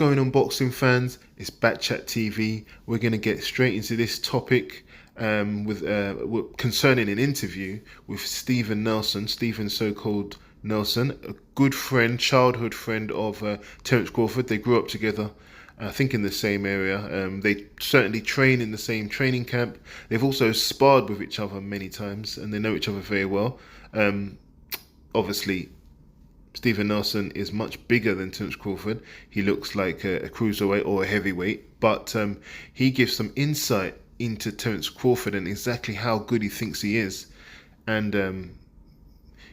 going on, boxing fans? It's Batchat TV. We're going to get straight into this topic concerning an interview with Stephen Nelson, Stephen so-called Nelson, a good friend, childhood friend of Terence Crawford. They grew up together, I think in the same area. They certainly train in the same training camp. They've also sparred with each other many times, and they know each other very well. Obviously, Stephen Nelson is much bigger than Terence Crawford. He looks like a cruiserweight or a heavyweight, but he gives some insight into Terence Crawford and exactly how good he thinks he is. And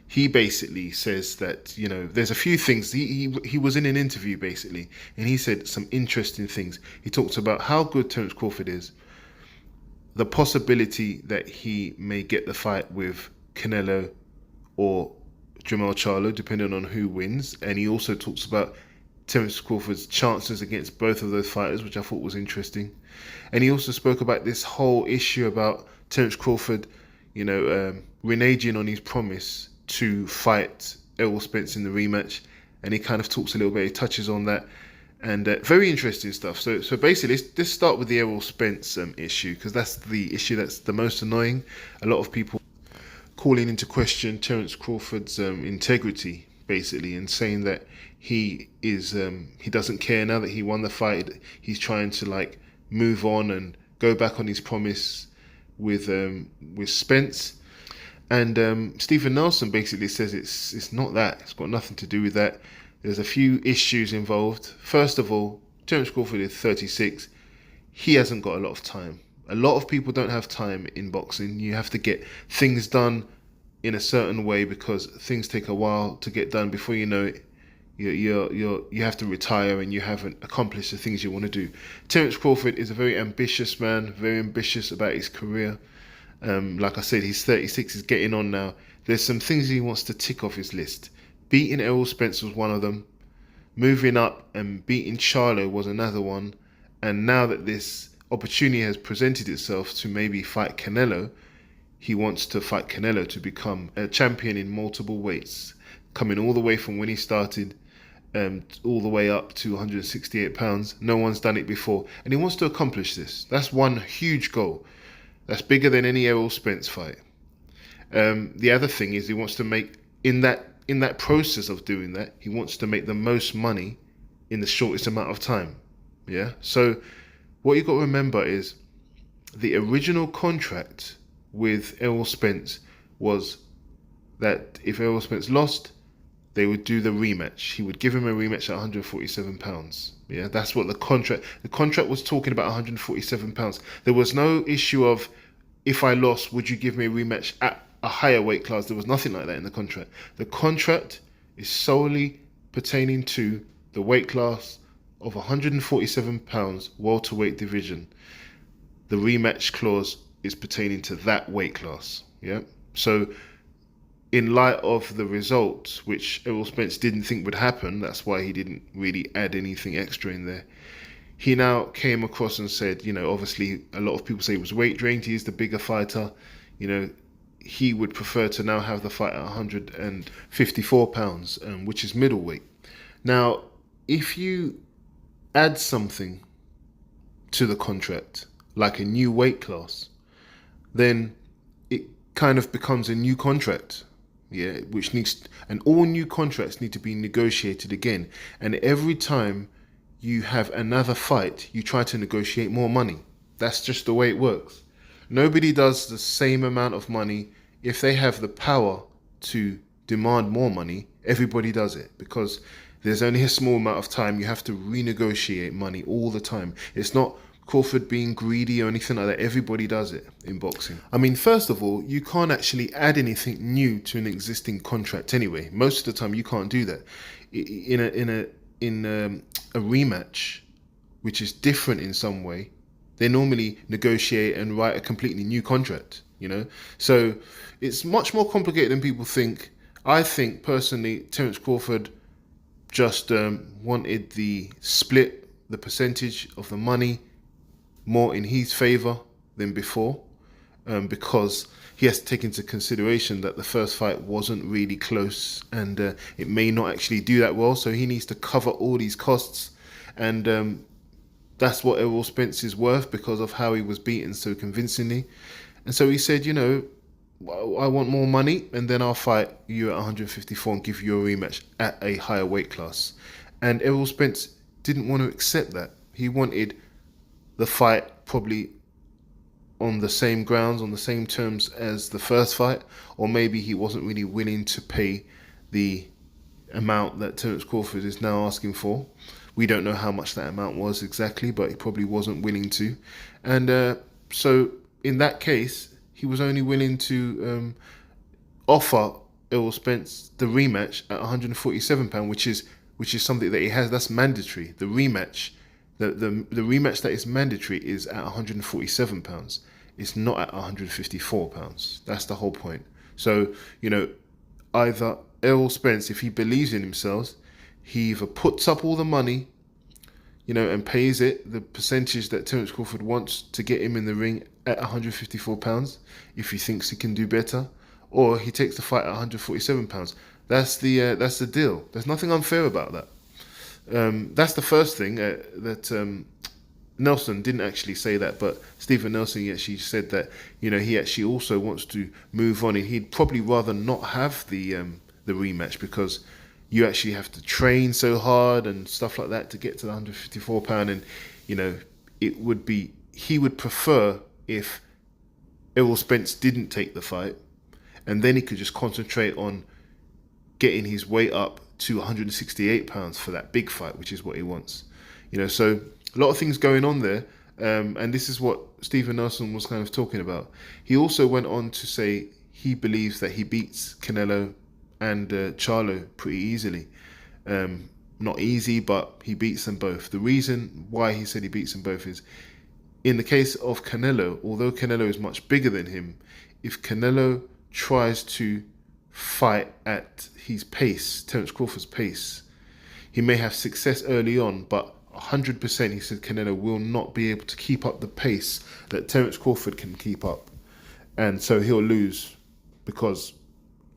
he basically says that, you know, there's a few things. He was in an interview basically, and he said some interesting things. He talks about how good Terence Crawford is, the possibility that he may get the fight with Canelo or Charlo, depending on who wins. And he also talks about Terence Crawford's chances against both of those fighters, which I thought was interesting. And he also spoke about this whole issue about Terence Crawford, you know, reneging on his promise to fight Errol Spence in the rematch. And he kind of talks a little bit, he touches on that, and very interesting stuff. So basically, let's start with the Errol Spence issue, because that's the issue that's the most annoying. A lot of people calling into question Terence Crawford's integrity, basically, and saying that he doesn't care now that he won the fight. He's trying to like move on and go back on his promise with Spence. And Stephen Nelson basically says it's not that. It's got nothing to do with that. There's a few issues involved. First of all, Terence Crawford is 36. He hasn't got a lot of time. A lot of people don't have time in boxing. You have to get things done in a certain way because things take a while to get done. Before you know it, you have to retire and you haven't accomplished the things you want to do. Terence Crawford is a very ambitious man, very ambitious about his career. Like I said, he's 36, he's getting on now. There's some things he wants to tick off his list. Beating Errol Spence was one of them. Moving up and beating Charlo was another one. And now that this opportunity has presented itself to maybe fight Canelo, he wants to fight Canelo to become a champion in multiple weights, coming all the way from when he started all the way up to 168 pounds. No one's done it before, and he wants to accomplish this. That's one huge goal. That's bigger than any Errol Spence fight. The other thing is he wants to make, in that process of doing that, he wants to make the most money in the shortest amount of time. Yeah. So what you've got to remember is the original contract with Errol Spence was that if Errol Spence lost, they would do the rematch. He would give him a rematch at 147 pounds. Yeah, that's what the contract was talking about, 147 pounds. There was no issue of, if I lost, would you give me a rematch at a higher weight class? There was nothing like that in the contract. The contract is solely pertaining to the weight class of 147 pounds welterweight division. The rematch clause is pertaining to that weight class. Yeah. So in light of the results, which Errol Spence didn't think would happen, that's why he didn't really add anything extra in there. He now came across and said, you know, obviously a lot of people say it was weight drained. He's the bigger fighter. You know, he would prefer to now have the fight at 154 pounds, which is middleweight. Now, if you add something to the contract, like a new weight class, then it kind of becomes a new contract. Yeah, which needs, and all new contracts need to be negotiated again. And every time you have another fight, you try to negotiate more money. That's just the way it works. Nobody does the same amount of money. If they have the power to demand more money, everybody does it, because there's only a small amount of time. You have to renegotiate money all the time. It's not Crawford being greedy or anything like that. Everybody does it in boxing. I mean, first of all, you can't actually add anything new to an existing contract anyway. Most of the time, you can't do that. In a rematch, which is different in some way, they normally negotiate and write a completely new contract. You know, so it's much more complicated than people think. I think personally, Terence Crawford just wanted the split, the percentage of the money, more in his favour than before, because he has to take into consideration that the first fight wasn't really close, and it may not actually do that well, so he needs to cover all these costs. and that's what Errol Spence is worth because of how he was beaten so convincingly. And so he said, I want more money, and then I'll fight you at 154 and give you a rematch at a higher weight class. And Errol Spence didn't want to accept that. He wanted the fight probably on the same grounds, on the same terms as the first fight, or maybe he wasn't really willing to pay the amount that Terence Crawford is now asking for. We don't know how much that amount was exactly, but he probably wasn't willing to. And so in that case, he was only willing to offer Errol Spence the rematch at £147, which is something that he has. That's mandatory. The rematch, the rematch that is mandatory is at £147. It's not at £154. That's the whole point. So either Errol Spence, if he believes in himself, he either puts up all the money, and pays it, the percentage that Terence Crawford wants to get him in the ring at £154, if he thinks he can do better, or he takes the fight at £147. That's the deal. There's nothing unfair about that. That's the first thing that Nelson didn't actually say that, but Stephen Nelson actually said that he actually also wants to move on, and he'd probably rather not have the rematch because you actually have to train so hard and stuff like that to get to the £154, and he would prefer if Errol Spence didn't take the fight, and then he could just concentrate on getting his weight up to £168 for that big fight, which is what he wants. So a lot of things going on there, and this is what Stephen Nelson was kind of talking about. He also went on to say he believes that he beats Canelo and Charlo pretty easily. Not easy, but he beats them both. The reason why he said he beats them both is, in the case of Canelo, although Canelo is much bigger than him, if Canelo tries to fight at his pace, Terence Crawford's pace, he may have success early on, but 100% he said Canelo will not be able to keep up the pace that Terence Crawford can keep up. And so he'll lose because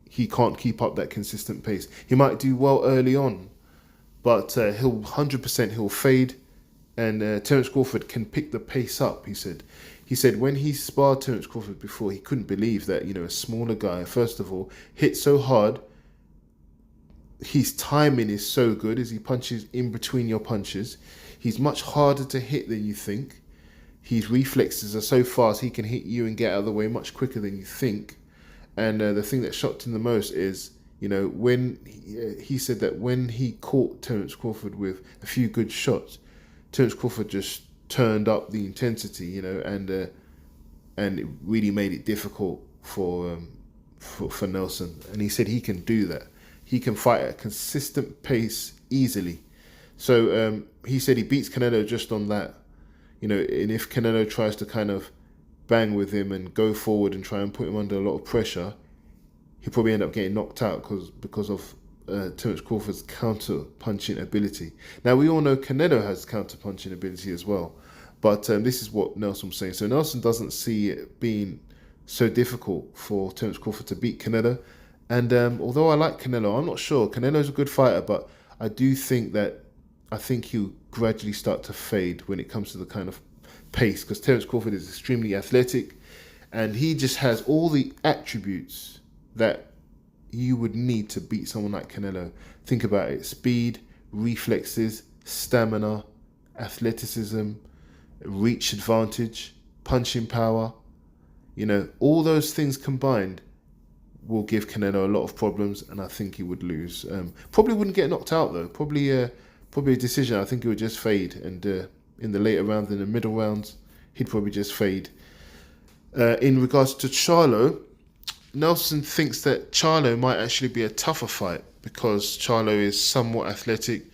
he can't keep up that consistent pace. He might do well early on, but he'll 100% he'll fade, and Terence Crawford can pick the pace up. He said when he sparred Terence Crawford before, he couldn't believe that a smaller guy, first of all, hit so hard. His timing is so good as he punches in between your punches. He's much harder to hit than you think. His reflexes are so fast, he can hit you and get out of the way much quicker than you think. And the thing that shocked him the most is, when he said that when he caught Terence Crawford with a few good shots, Terence Crawford just turned up the intensity, and it really made it difficult for Nelson. And he said he can do that. He can fight at a consistent pace easily. So he said he beats Canelo just on that, and if Canelo tries to kind of bang with him and go forward and try and put him under a lot of pressure, he'll probably end up getting knocked out because of Terence Crawford's counter-punching ability. Now, we all know Canelo has counter-punching ability as well, but this is what Nelson was saying. So Nelson doesn't see it being so difficult for Terence Crawford to beat Canelo. And although I like Canelo, I'm not sure. Canelo's a good fighter, but I do think he'll gradually start to fade when it comes to the kind of pace, because Terence Crawford is extremely athletic, and he just has all the attributes that you would need to beat someone like Canelo. Think about it: speed, reflexes, stamina, athleticism, reach advantage, punching power. All those things combined will give Canelo a lot of problems, and I think he would lose. Probably wouldn't get knocked out though. Probably a decision. I think he would just fade, and in the later rounds, in the middle rounds, he'd probably just fade. In regards to Charlo, Nelson thinks that Charlo might actually be a tougher fight because Charlo is somewhat athletic,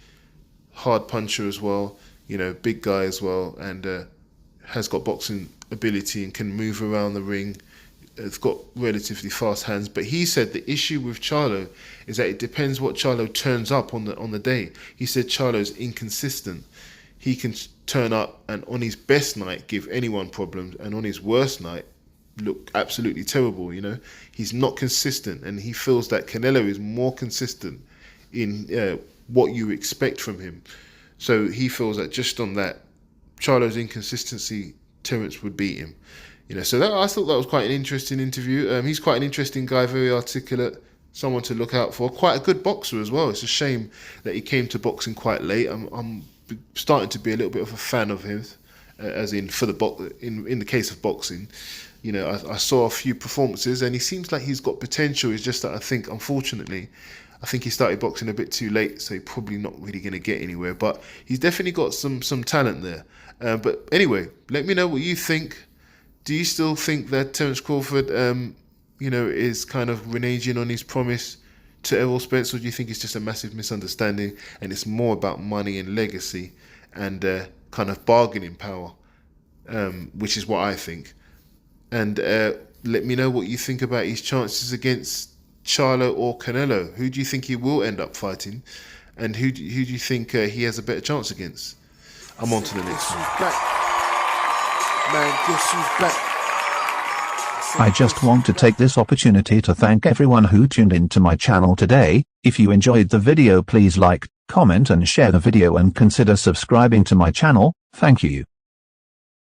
hard puncher as well, big guy as well, and has got boxing ability and can move around the ring. It's got relatively fast hands, but he said the issue with Charlo is that it depends what Charlo turns up on the day. He said Charlo's inconsistent. He can turn up and on his best night give anyone problems, and on his worst night look absolutely terrible. He's not consistent, and he feels that Canelo is more consistent in what you expect from him. So he feels that just on that, Charlo's inconsistency, Terence would beat him. So I thought that was quite an interesting interview. He's quite an interesting guy, very articulate, someone to look out for. Quite a good boxer as well. It's a shame that he came to boxing quite late. I'm starting to be a little bit of a fan of his, as in for the in the case of boxing. I saw a few performances and he seems like he's got potential. It's just that I think, unfortunately, he started boxing a bit too late, so he's probably not really going to get anywhere. But he's definitely got some talent there. But anyway, let me know what you think. Do you still think that Terence Crawford, is kind of reneging on his promise to Errol Spence, or do you think it's just a massive misunderstanding and it's more about money and legacy and kind of bargaining power, which is what I think. And let me know what you think about his chances against Charlo or Canelo. Who do you think he will end up fighting, and who do you think he has a better chance against? I'm on to the next one. I just want to take this opportunity to thank everyone who tuned into my channel today. If you enjoyed the video, please like, comment and share the video and consider subscribing to my channel. Thank you.